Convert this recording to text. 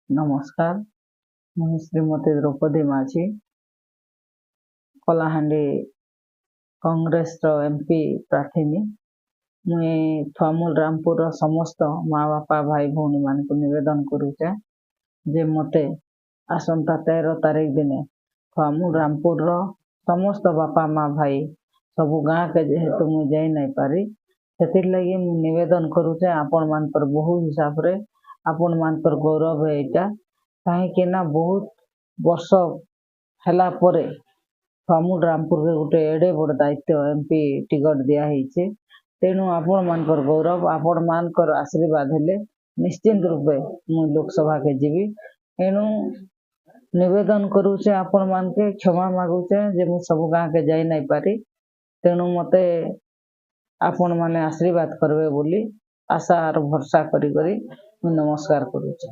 नमस्कार मुझे श्रीमती द्रौपदी माझी कलाहांडी कांग्रेस एमपी प्रार्थी मुई थुआमूल रामपुर समस्त माँ बापा भाई भौणी मान को निवेदन करुचे जे मते आसंता 13 तारीख दिन थुआमूल रामपुर समस्त बापा माँ भाई सबु गाँ के जेहेतु मुई जाई नहीं पारी से लगी निवेदन करुचे आपण मानकर बहु हिसाब रे आपण मानकर गौरव है यहाँ कहीं बहुत वर्ष हैला परे थुआमूल रामपुर के गोटे एडे बड़ दायित्व एमपी टिकट दिया तेणु आपण मानकर गौरव आपण मानकर आशीर्वाद हेले निश्चिंत रूपे मु लोकसभा के जीवी एणु निवेदन करुचे आपण मान के क्षमा मागुचे जे मु सब गाँ के जाई नहीं पारी तेणु मते आपण माने आशीर्वाद करबे बोली आशा और भरसा करी नमस्कार करुचे।